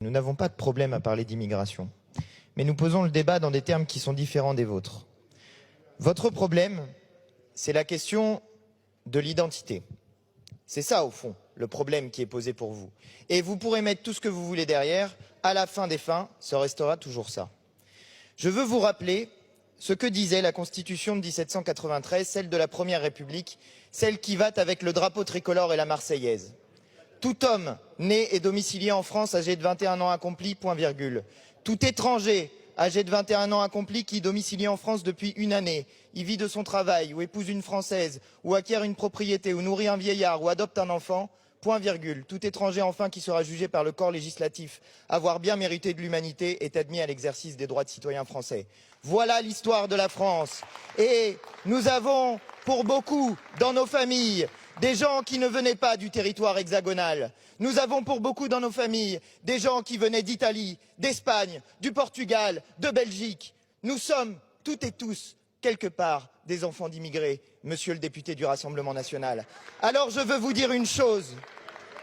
Nous n'avons pas de problème à parler d'immigration, mais nous posons le débat dans des termes qui sont différents des vôtres. Votre problème, c'est la question de l'identité. C'est ça, au fond, le problème qui est posé pour vous. Et vous pourrez mettre tout ce que vous voulez derrière, à la fin des fins, ce restera toujours ça. Je veux vous rappeler ce que disait la Constitution de 1793, celle de la Première République, celle qui va avec le drapeau tricolore et la Marseillaise. Tout homme né et domicilié en France, âgé de 21 ans accompli, point virgule. Tout étranger âgé de 21 ans accompli qui, domicilié en France depuis une année, y vit de son travail, ou épouse une Française, ou acquiert une propriété, ou nourrit un vieillard, ou adopte un enfant, point virgule. Tout étranger enfin qui sera jugé par le corps législatif avoir bien mérité de l'humanité est admis à l'exercice des droits de citoyen français. Voilà l'histoire de la France. Et nous avons, pour beaucoup, dans nos familles, des gens qui ne venaient pas du territoire hexagonal. Nous avons pour beaucoup dans nos familles des gens qui venaient d'Italie, d'Espagne, du Portugal, de Belgique. Nous sommes toutes et tous, quelque part, des enfants d'immigrés, monsieur le député du Rassemblement national. Alors je veux vous dire une chose,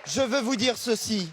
je veux vous dire ceci.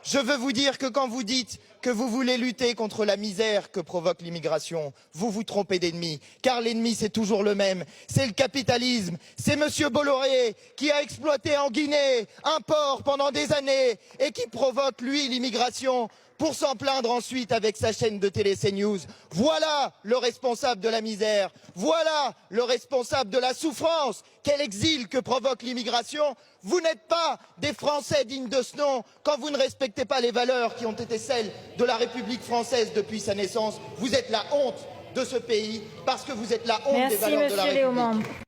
Je veux vous dire que quand vous dites que vous voulez lutter contre la misère que provoque l'immigration, vous vous trompez d'ennemi, car l'ennemi c'est toujours le même, c'est le capitalisme, c'est monsieur Bolloré qui a exploité en Guinée un port pendant des années et qui provoque lui l'immigration pour s'en plaindre ensuite avec sa chaîne de télé CNews. Voilà le responsable de la misère, voilà le responsable de la souffrance, quel exil que provoque l'immigration. Vous n'êtes pas des Français dignes de ce nom quand vous ne respectez pas les valeurs qui ont été celles de la République française depuis sa naissance. Vous êtes la honte de ce pays parce que vous êtes la honte des valeurs de la République.